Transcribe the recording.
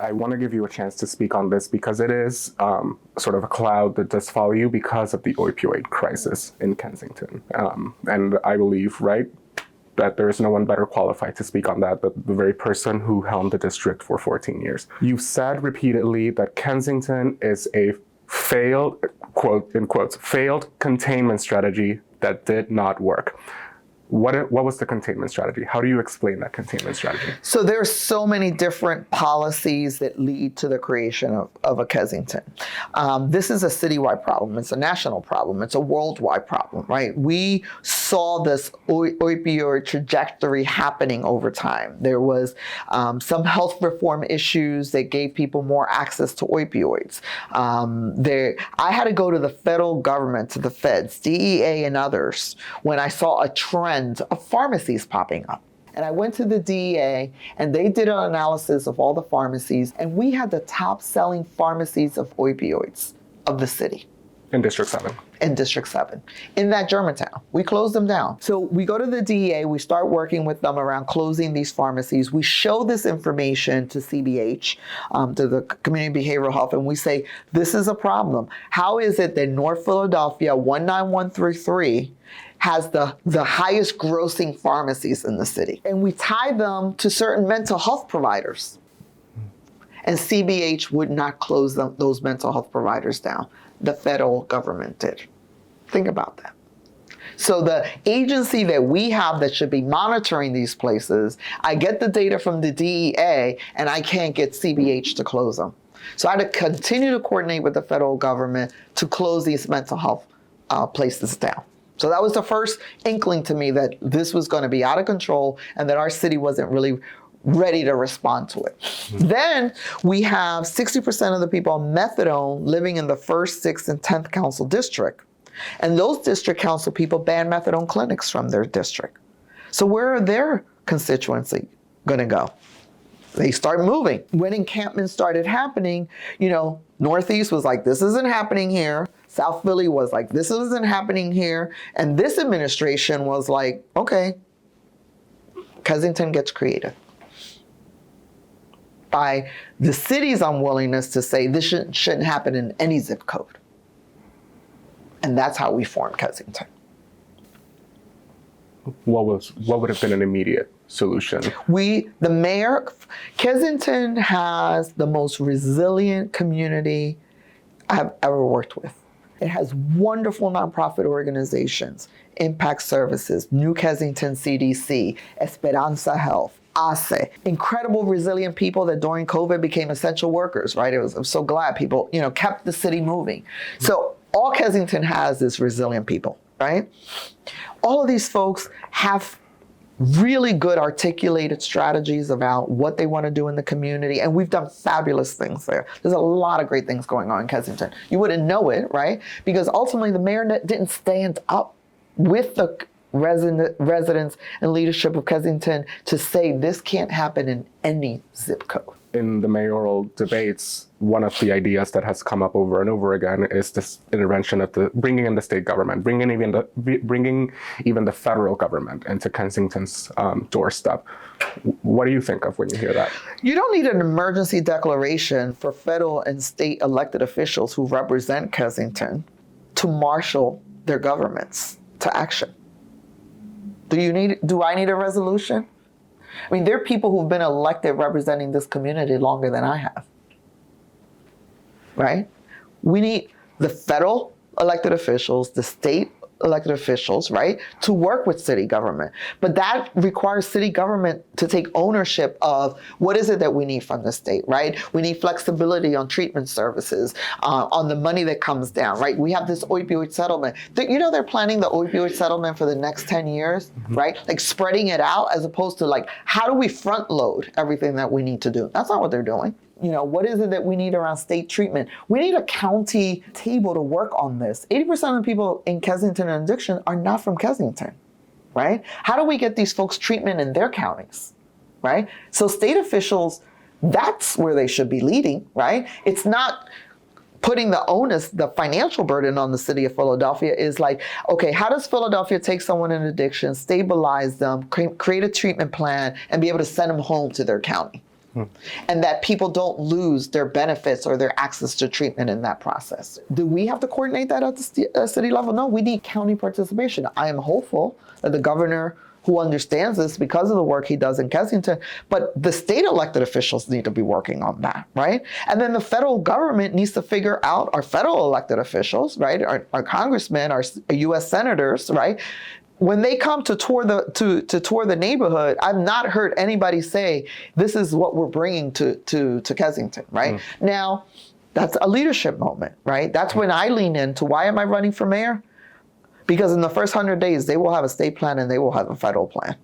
I want to give you a chance to speak on this because it is sort of a cloud that does follow you because of the opioid crisis in Kensington. And I believe, right, that there is no one better qualified to speak on that than the very person who helmed the district for 14 years. You've said repeatedly that Kensington is a failed, quote, in quotes, failed containment strategy that did not work. What was the containment strategy? How do you explain that containment strategy? So there are so many different policies that lead to the creation of a Kensington. This is a citywide problem. It's a national problem. It's a worldwide problem, right? We saw this opioid trajectory happening over time. There was some health reform issues that gave people more access to opioids. I had to go to the federal government, to the feds, DEA and others, when I saw a trend of pharmacies popping up. And I went to the DEA and they did an analysis of all the pharmacies, and we had the top selling pharmacies of opioids of the city. In District 7. In District 7, in that Germantown. We closed them down. So we go to the DEA, we start working with them around closing these pharmacies. We show this information to CBH, to the Community Behavioral Health, and we say, this is a problem. How is it that North Philadelphia 19133 has the highest grossing pharmacies in the city? And we tie them to certain mental health providers. And CBH would not close those mental health providers down. The federal government did. Think about that. So the agency that we have that should be monitoring these places, I get the data from the DEA and I can't get CBH to close them. So I had to continue to coordinate with the federal government to close these mental health places down. So that was the first inkling to me that this was going to be out of control and that our city wasn't really ready to respond to it. Mm-hmm. Then we have 60% of the people on methadone living in the 1st, 6th, and 10th council district. And those district council people ban methadone clinics from their district. So where are their constituency going to go? They start moving. When encampments started happening, Northeast was like, this isn't happening here. South Philly was like, this isn't happening here. And this administration was like, okay, Kensington gets creative. By the city's unwillingness to say this shouldn't happen in any zip code. And that's how we formed Kensington. What would have been an immediate solution? Kensington has the most resilient community I've ever worked with. It has wonderful nonprofit organizations, Impact Services, New Kensington CDC, Esperanza Health, ASE, incredible resilient people that during COVID became essential workers, right? I'm so glad people, kept the city moving. So all Kensington has is resilient people, right? All of these folks have really good articulated strategies about what they want to do in the community. And we've done fabulous things there. There's a lot of great things going on in Kensington. You wouldn't know it, right? Because ultimately the mayor didn't stand up with the residents and leadership of Kensington to say this can't happen in any zip code. In the mayoral debates, one of the ideas that has come up over and over again is this intervention of bringing in the state government, bringing even the federal government into Kensington's doorstep. What do you think of when you hear that? You don't need an emergency declaration for federal and state elected officials who represent Kensington to marshal their governments to action. Do I need a resolution? I mean, there are people who've been elected representing this community longer than I have, right? We need the federal elected officials, the state elected officials, right, to work with city government. But that requires city government to take ownership of what is it that we need from the state, right? We need flexibility on treatment services, on the money that comes down, right? We have this opioid settlement. They're planning the opioid settlement for the next 10 years, mm-hmm. right? Like spreading it out as opposed to like, how do we front load everything that we need to do? That's not what they're doing. What is it that we need around state treatment? We need a county table to work on this. 80% of the people in Kensington and addiction are not from Kensington, right? How do we get these folks treatment in their counties, right? So state officials, that's where they should be leading, right? It's not putting the onus, the financial burden on the city of Philadelphia is like, okay, how does Philadelphia take someone in addiction, stabilize them, create a treatment plan, and be able to send them home to their county? and that people don't lose their benefits or their access to treatment in that process. Do we have to coordinate that at the city level? No, we need county participation. I am hopeful that the governor, who understands this because of the work he does in Kensington, but the state elected officials need to be working on that, right? And then the federal government needs to figure out, our federal elected officials, right? Our congressmen, our US senators, right? When they come to tour the neighborhood, I've not heard anybody say, this is what we're bringing to Kensington, right? Now, that's a leadership moment, right? That's when I lean into, why am I running for mayor? Because in the first 100 days, they will have a state plan and they will have a federal plan.